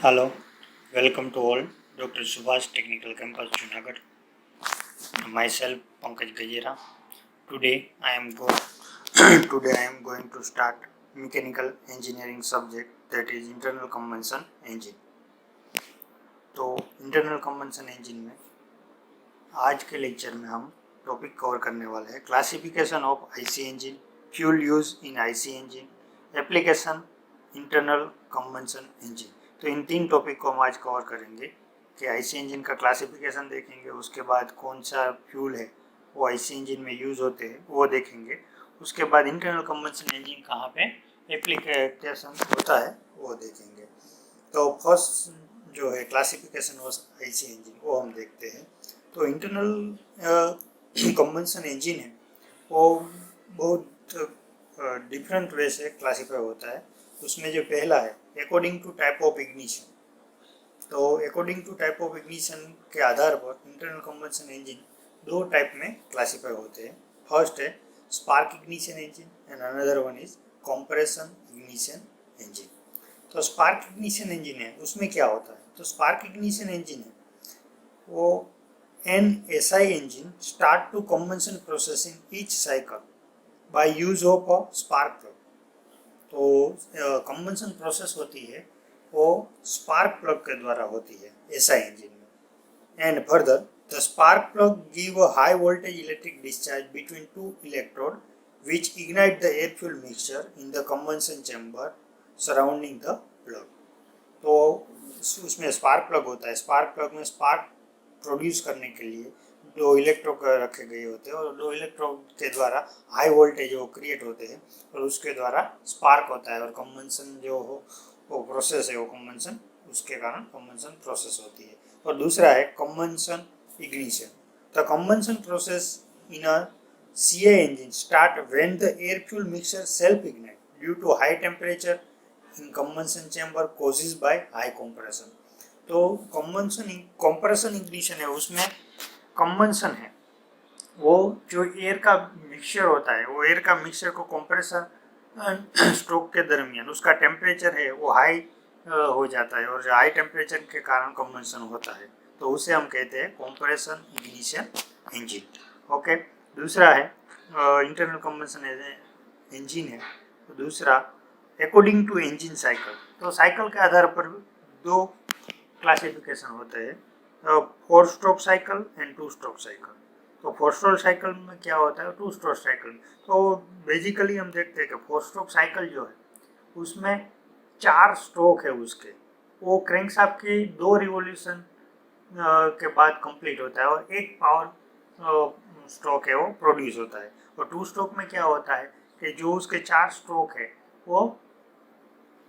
Hello, welcome to all. Dr. Subhash Technical Campus Junagadh. Myself Pankaj Gajera. Today I am going to start mechanical engineering subject, that is internal combustion engine. तो internal combustion engine में आज के lecture में हम topic cover करने वाले हैं classification of IC engine, fuel use in IC engine, application internal combustion engine. तो इन तीन टॉपिक को हम आज कवर करेंगे कि आईसी इंजन का क्लासिफिकेशन देखेंगे, उसके बाद कौन सा फ्यूल है वो आईसी इंजन में यूज़ होते हैं वो देखेंगे, उसके बाद इंटरनल कंबशन इंजन कहाँ पे एप्लीकेशन होता है वो देखेंगे। तो फर्स्ट जो है क्लासिफिकेशन ऑफ आईसी इंजन वो हम देखते हैं। तो इंटरनल कंबशन इंजन है वो बहुत डिफरेंट वे से क्लासीफाई होता है। उसमें जो पहला है according to type of ignition. तो according to type of ignition के आधार पर इंटरनल कंबशन इंजन दो टाइप में क्लासीफाई होते हैं। फर्स्ट है spark ignition engine and another one is compression ignition engine. तो स्पार्क इग्निशन इंजन है उसमें क्या होता है, तो स्पार्क इग्निशन इंजन है वो an SI engine start to combustion process in each cycle by use of a spark plug. तो कंबशन प्रोसेस होती है वो स्पार्क प्लग के द्वारा होती है एसआई इंजन में। And further the spark plug give a high voltage electric discharge between two electrode which ignite the air fuel mixture in the combustion chamber surrounding the plug। तो उसमें spark plug होता है। Spark plug में spark produce करने के लिए दो electrode रखे गए होते हैं और दो इलेक्ट्रोड के द्वारा हाई वोल्टेज वो क्रिएट होते हैं और उसके द्वारा स्पार्क होता है और कंबंशन जो हो वो प्रोसेस है वो कंबंशन, उसके कारण कंबंशन प्रोसेस होती है। और दूसरा है combustion ignition. The combustion process in a CI engine start when the air fuel mixture self ignite due to high temperature in combustion chamber causes by high compression। तो compression ignition है उसमें combustion है वो जो air का mixture होता है वो एयर का मिक्सचर को कंप्रेसर स्ट्रोक के दरमियान उसका टेम्परेचर है वो हाई हो जाता है और हाई टेम्परेचर के कारण कंबंशन होता है, तो उसे हम कहते हैं कंप्रेशन इग्निशन इंजन। ओके, दूसरा है इंटरनल कंबशन इंजन है। तो दूसरा अकॉर्डिंग टू इंजन साइकिल। तो साइकिल के आधार पर दो क्लासिफिकेशन होते हैं, 4 stroke cycle and 2 stroke cycle. तो 4 स्ट्रोक साइकिल में क्या होता है, 2 स्ट्रोक साइकिल। तो बेसिकली हम देखते हैं कि 4 स्ट्रोक साइकिल जो है उसमें 4 स्ट्रोक है उसके, वो क्रैंकशाफ्ट के 2 रिवोल्यूशन के बाद कंप्लीट होता है और एक पावर स्ट्रोक है वो प्रोड्यूस होता है। और 2 स्ट्रोक में क्या होता है कि जो उसके 4 स्ट्रोक है वो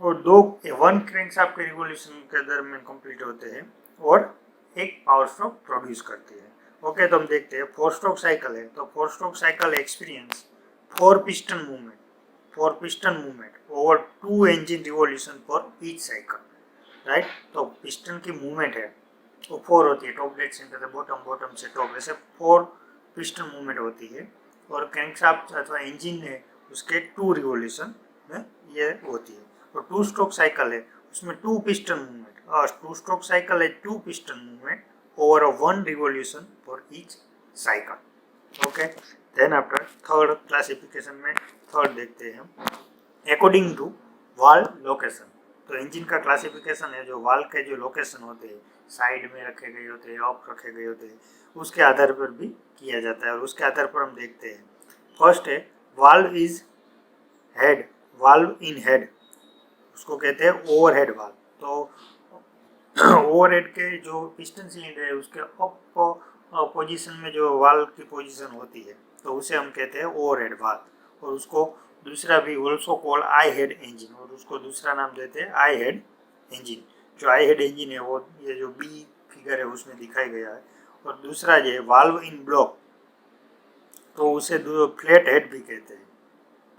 1 क्रैंकशाफ्ट के रिवोल्यूशन के दरमियान कंप्लीट होते हैं और एक पावर स्ट्रोक प्रोड्यूस करते हैं। ओके, तो हम देखते हैं 4 स्ट्रोक साइकिल है। तो 4 stroke cycle experience 4 piston movement over 2 engine revolution for each cycle, right. तो पिस्टन की मूवमेंट है वो 4 होती है, टॉप डेड सेंटर से बॉटम से टॉप, ऐसे 4 पिस्टन मूवमेंट होती है और क्रैंकशाफ्ट अथवा इंजन है उसके 2 रिवोल्यूशन में ये होती है। और 2 स्ट्रोक साइकिल है उसमें 2 पिस्टन मूवमेंट और 2 स्ट्रोक साइकिल है 2 piston movement over 1 revolution for each cycle. Okay, then after third classification में थर्ड देखते हैं हम अकॉर्डिंग टू वाल्व लोकेशन। तो इंजन का क्लासिफिकेशन है जो वाल्व के जो लोकेशन होते हैं, साइड में रखे गए होते हैं, ऑफ रखे गए होते हैं, उसके आधार पर भी किया जाता है और उसके आधार पर हम देखते हैं। फर्स्ट है valve is head, valve in head, उसको कहते हैं ओवरहेड वाल्व। तो ओवरहेड के जो पिस्टन सिलेंडर है उसके अप पोजीशन में जो वाल्व की पोजीशन होती है तो उसे हम कहते हैं ओवरहेड वाल्व। और उसको दूसरा भी also called I head engine, और उसको दूसरा नाम देते हैं आई हेड इंजन। जो आई हेड इंजन है वो ये जो बी फिगर है उसमें दिखाई गया है। और दूसरा जो है वाल्व इन ब्लॉक, तो उसे फ्लैट हेड भी कहते हैं।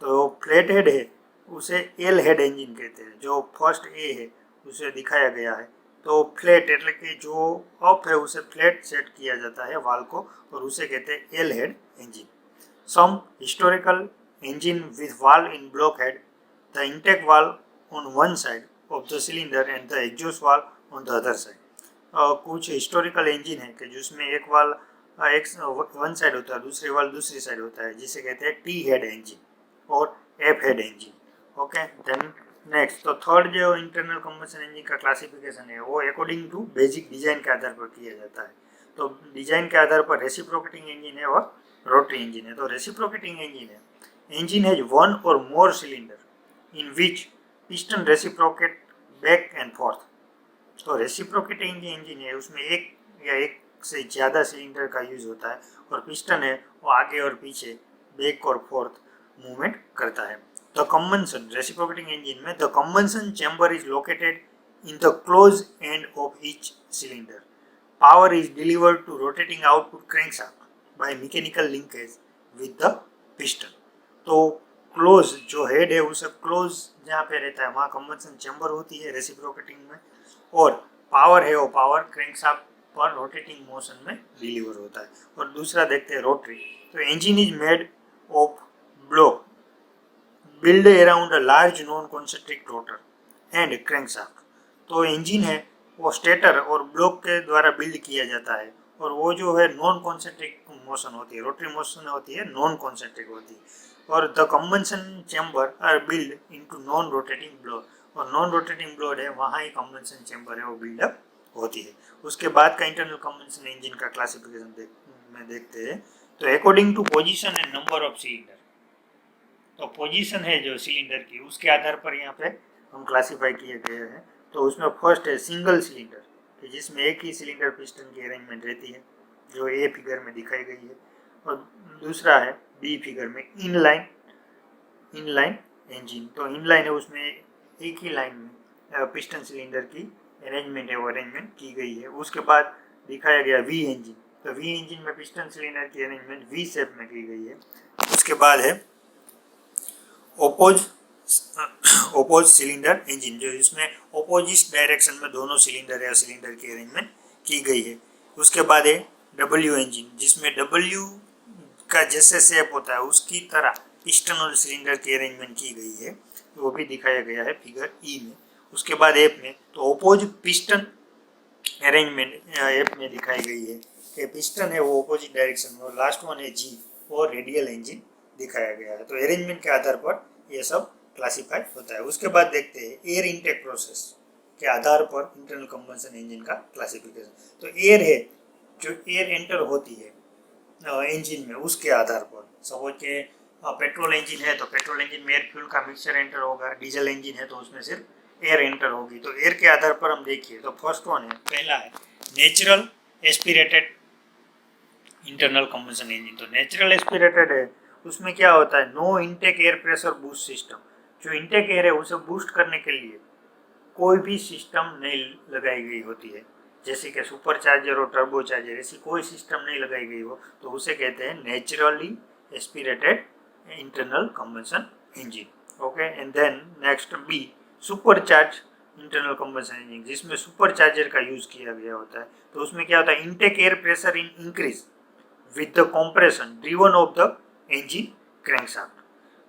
तो फ्लैट हेड है उसे एल हेड इंजन कहते हैं। जो फर्स्ट ए है उसे दिखाया गया है, तो फ्लैट એટલે कि जो अप है उसे फ्लैट सेट किया जाता है वाल्व को और उसे कहते हैं L head engine. Some historical engine with valve in block head, the intake valve on one side of the cylinder and the exhaust valve on the other side. कुछ historical engine है कि जिसमें एक वाल एक वन साइड होता है, दूसरे वाल दूसरी साइड होता है, जिसे कहते हैं टी हेड इंजन और F head engine. Okay, then next तो थर्ड जो इंटरनल कंबशन इंजन का क्लासिफिकेशन है वो अकॉर्डिंग टू बेसिक डिजाइन के आधार पर किया जाता है. तो डिजाइन के आधार पर रेसिप्रोकेटिंग इंजन है और रोटरी इंजन है. तो रेसिप्रोकेटिंग इंजन है, engine has one or more cylinder in which piston reciprocate back and forth. तो रेसिप्रोकेटिंग इंजन है उसमें एक या एक से ज़्यादा सिलेंडर का यूज होता है और पिस्टन है वो आगे और पीछे बैक और फोर्थ मूवमेंट करता है. द कंबंशन रेसिप्रोकेटिंग इंजन में the combustion chamber is located in the close end of each cylinder. Power is delivered to rotating output crankshaft by mechanical linkage with the piston. तो close जो head है उसे close जहाँ पे रहता है वहाँ कंबंशन चैम्बर होती है रेसिप्रोकेटिंग में, और पावर है वो पावर क्रैंकशाफ्ट पर रोटेटिंग मोशन में डिलीवर होता है. और दूसरा देखते हैं रोटरी. तो engine is made of block build around a large non concentric rotor and crankshaft. तो इंजन है वो स्टेटर और ब्लॉक के द्वारा बिल्ड किया जाता है, और वो जो है नॉन कॉन्सेंट्रिक मोशन होती है, रोटरी मोशन होती है नॉन कॉन्सेंट्रिक होती है. और the combustion chamber are build into non rotating blade, और नॉन रोटेटिंग ब्लोड है वहाँ ही कंबंशन चैम्बर है वो बिल्डअप होती है. उसके बाद का इंटरनल कंबंशन इंजन का क्लासिफिकेशन में देखते हैं. तो according to position and number of cylinder, तो पोजीशन है जो सिलेंडर की उसके आधार पर यहाँ पे हम क्लासीफाई किए गए हैं. तो उसमें फर्स्ट है सिंगल सिलेंडर, जिसमें एक ही सिलेंडर पिस्टन की अरेंजमेंट रहती है जो ए फिगर में दिखाई गई है. और दूसरा है बी फिगर में इनलाइन इंजन. तो इनलाइन है उसमें एक ही लाइन में पिस्टन सिलेंडर की अरेंजमेंट है वो अरेंजमेंट की गई है. उसके बाद दिखाया गया वी इंजन. तो वी इंजन में पिस्टन सिलेंडर की अरेंजमेंट वी शेप में की गई है. उसके बाद है ओपोज सिलेंडर इंजन, जो इसमें ओपोजिट डायरेक्शन में दोनों सिलेंडर या सिलेंडर की अरेंजमेंट की गई है. उसके बाद है डब्ल्यू इंजन, जिसमें डब्ल्यू का जैसे शेप होता है उसकी तरह पिस्टन और सिलेंडर की अरेंजमेंट की गई है, वो भी दिखाया गया है फिगर ई में. उसके बाद एफ में तो ओपोज पिस्टन अरेंजमेंट एफ में दिखाई गई है कि पिस्टन है वो ओपोजिट डायरेक्शन में, और लास्ट वन है जी और रेडियल इंजन दिखाया गया है. तो अरेंजमेंट के आधार पर ये सब क्लासीफाई होता है. उसके बाद देखते हैं एयर इनटेक प्रोसेस के आधार पर इंटरनल कंबंशन इंजन का क्लासिफिकेशन. तो एयर है जो एयर एंटर होती है इंजन में उसके आधार पर. सपोज के पेट्रोल इंजन है तो पेट्रोल इंजन में एयर फ्यूल का मिक्सचर एंटर होगा. डीजल इंजन है तो उसमें सिर्फ एयर एंटर होगी. तो एयर के आधार पर हम देखिए तो फर्स्ट वन है, पहला है natural aspirated internal combustion engine. तो नेचुरल एस्पिरेटेड है उसमें क्या होता है, no intake air pressure boost system. जो इनटेक एयर है उसे बूस्ट करने के लिए कोई भी सिस्टम नहीं लगाई गई होती है, जैसे कि सुपर चार्जर और टर्बो चार्जर, ऐसी कोई सिस्टम नहीं लगाई गई हो, तो उसे कहते हैं naturally aspirated internal combustion engine. Okay, and then next B supercharge internal combustion engine, जिसमें सुपर चार्जर का यूज किया गया होता है. तो उसमें क्या होता है, intake air pressure in increase with the compression driven of the engine crankshaft.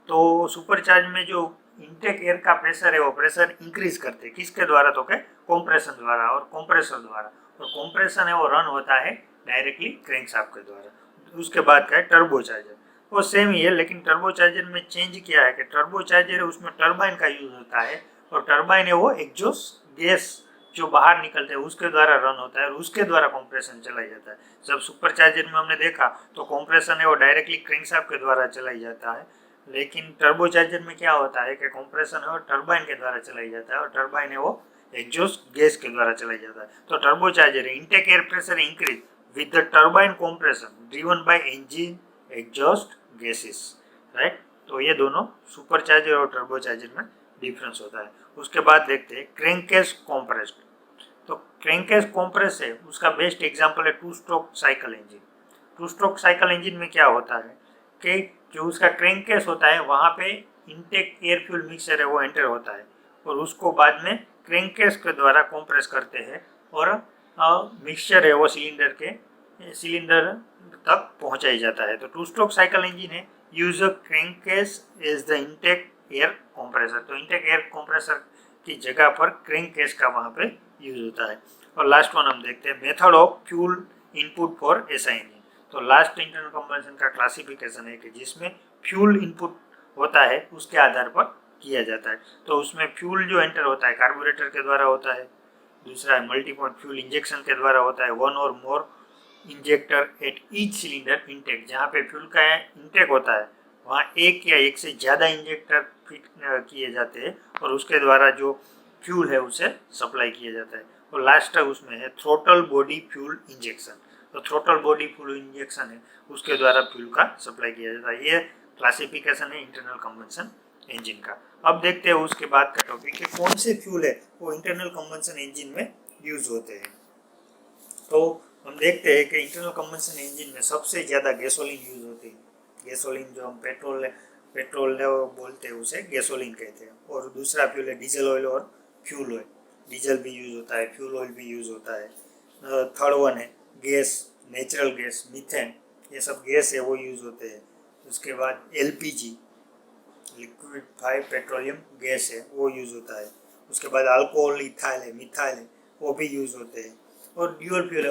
तो सुपर चार्ज में जो इनटेक एयर का प्रेशर है वो प्रेशर इंक्रीज करते हैं किसके द्वारा, तो क्या कंप्रेशन द्वारा और कंप्रेसर द्वारा. और कंप्रेशन है वो रन होता है डायरेक्टली क्रैंकशाफ्ट के द्वारा. उसके बाद का है टर्बो चार्जर. वो सेम ही है, लेकिन टर्बो चार्जर में चेंज किया है कि टर्बो चार्जर है उसमें टर्बाइन का यूज होता है, और टर्बाइन है वो एग्जॉस्ट गैस जो बाहर निकलते हैं उसके द्वारा रन होता है और उसके द्वारा कंप्रेशन चलाई जाता है. जब सुपर चार्जर में हमने देखा तो कंप्रेशन है वो डायरेक्टली क्रैंकशाफ्ट के द्वारा चलाई जाता है, लेकिन टर्बो चार्जर में क्या होता है कि कंप्रेशन है वो टर्बाइन के द्वारा चलाई जाता है, और टर्बाइन है वो एग्जॉस्ट गैस के द्वारा चलाई जाता है. तो टर्बो चार्जर है intake air pressure increase with the turbine compression driven by engine exhaust gases. Right, तो ये दोनों सुपर चार्जर और टर्बो चार्जर में डिफरेंस होता है. उसके बाद देखते हैं क्रैंककेस कॉम्प्रेस्ड. तो क्रैंककेस कॉम्प्रेस है उसका बेस्ट एग्जांपल है two stroke cycle engine. Two stroke cycle engine में क्या होता है कि जो उसका क्रैंककेस होता है वहाँ पे इनटेक एयर फ्यूल मिक्सचर है वो एंटर होता है, और उसको बाद में क्रैंककेस के द्वारा कंप्रेस करते हैं, और मिक्सचर है वो सिलेंडर तक पहुँचाई जाता है. तो टू स्ट्रोक साइकिल इंजन है use a crankcase is the intake air compressor. तो इनटेक एयर कंप्रेसर की जगह पर क्रैंककेस का वहाँ पे यूज होता है। और लास्ट वन हम देखते हैं method of fuel input for SI engine. तो लास्ट इंटरनल कंबशन का क्लासिफिकेशन है कि जिसमें फ्यूल इनपुट होता है उसके आधार पर किया जाता है। तो उसमें फ्यूल जो एंटर होता है कार्बोरेटर के द्वारा होता है, दूसरा है मल्टीपॉइंट फ्यूल इंजेक्शन के द्वारा होता है, one or more injector at each cylinder intake. जहाँ पे फ्यूल का इनटेक होता है वहाँ एक या एक से ज़्यादा इंजेक्टर फिट किए जाते हैं और उसके द्वारा जो फ्यूल है उसे सप्लाई किया जाता है। और लास्ट उसमें है थ्रोटल बॉडी फ्यूल इंजेक्शन। तो थ्रोटल बॉडी फ्यूल इंजेक्शन है उसके द्वारा फ्यूल का सप्लाई किया जाता है। ये क्लासिफिकेशन है इंटरनल कंबशन इंजन का। अब देखते हैं उसके बाद का टॉपिक कि कौन से फ्यूल है वो इंटरनल कंबशन इंजन में यूज होते हैं। तो हम देखते हैं कि इंटरनल कंबशन इंजन में सबसे ज़्यादा गैसोलीन यूज होती है। गैसोलीन जो हम पेट्रोल बोलते हैं उसे गैसोलीन कहते हैं। और दूसरा फ्यूल है डीजल ऑयल और फ्यूल ऑयल। डीजल भी यूज होता है, फ्यूल ऑयल भी यूज होता है। थर्ड वन है गैस, नेचुरल गैस, मीथेन, ये सब गैस है वो यूज होते हैं। उसके बाद एलपीजी, लिक्विफाइड पेट्रोलियम गैस है वो यूज होता है। उसके बाद अल्कोहल, इथाइल है, मिथाइल है, वो भी यूज होते हैं। और ड्यूअल फ्यूल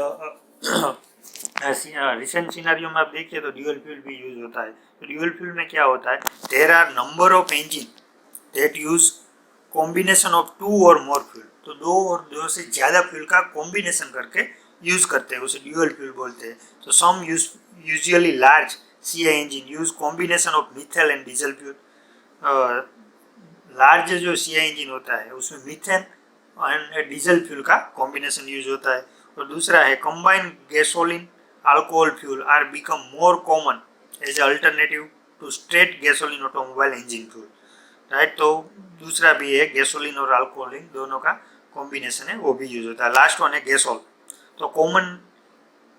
रिसेंट सिनेरियो में आप देखिए तो ड्यूअल फ्यूल भी यूज होता है। तो ड्यूअल फ्यूल में क्या होता है, there are number of engine that use combination of two or more fuel. तो दो से ज़्यादा फ्यूल का कॉम्बिनेशन करके यूज करते हैं, उसे ड्यूअल फ्यूल बोलते हैं। तो some usually large CI engine use combination of methane and diesel fuel. Large जो सीआई इंजन होता है उसमें मीथेन एंड डीजल फ्यूल का कॉम्बिनेशन यूज होता है। और दूसरा है combined gasoline alcohol fuel are become more common as alternative to straight gasoline automobile engine fuel, right. तो दूसरा भी है गैसोलीन और अल्कोहलिन दोनों का कॉम्बिनेशन है वो भी यूज होता है। लास्ट वन है गैसोल। तो common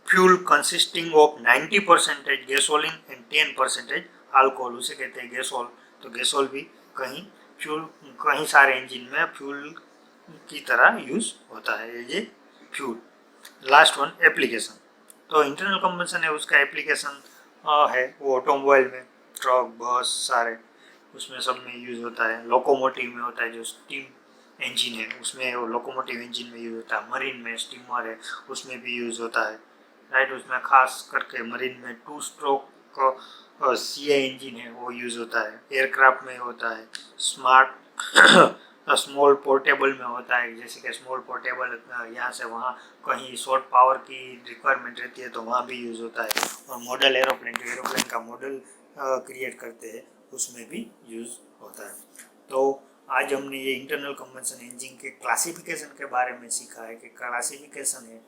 fuel consisting of 90% gasoline and 10% alcohol, उसे कहते हैं गैसोल। तो गैसोल भी कहीं सारे इंजन में फ्यूल की तरह यूज होता है ये फ्यूल। Last one application. तो इंटरनल कंबशन है उसका एप्लीकेशन है वो ऑटोमोबाइल में, ट्रक, बस सारे उसमें सब में यूज होता है। लोकोमोटिव में होता है, जो स्टीम इंजन है उसमें वो लोकोमोटिव इंजन में यूज होता है। मरीन में स्टीमर है उसमें भी यूज होता है, राइट। उसमें खास करके मरीन में 2 स्ट्रोक सीआई इंजन है वो यूज होता है। एयरक्राफ्ट में होता है, स्मॉल पोर्टेबल में होता है, जैसे कि स्मॉल पोर्टेबल यहाँ से वहाँ कहीं शॉर्ट पावर की रिक्वायरमेंट रहती है तो वहाँ भी यूज़ होता है। और मॉडल एरोप्लेन, जो एरोप्लेन का मॉडल क्रिएट करते हैं उसमें भी यूज़ होता है। तो आज हमने ये इंटरनल कंबशन इंजन के क्लासिफिकेशन के बारे में सीखा है कि क्लासिफिकेशन है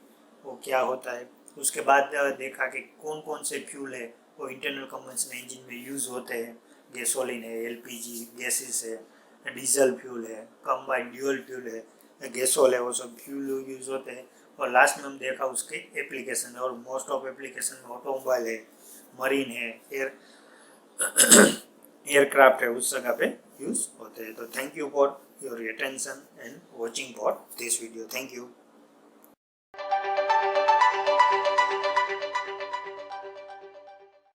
वो क्या होता है। उसके बाद देखा कि कौन कौन से फ्यूल है वो इंटरनल कंबशन इंजन में यूज़ होते हैं। गैसोलीन है, एलपीजी गैसेस है, डीजल फ्यूल है, कंबाइंड ड्यूअल फ्यूल है, गैसोल है, वो सब फ्यूल यूज होते हैं। और लास्ट में हम देखा उसके एप्लीकेशन है। और मोस्ट ऑफ एप्लीकेशन में ऑटोमोबाइल है, मरीन है, एयरक्राफ्ट है, उस जगह पे यूज होते हैं। तो thank you for your attention and watching for this video. Thank you.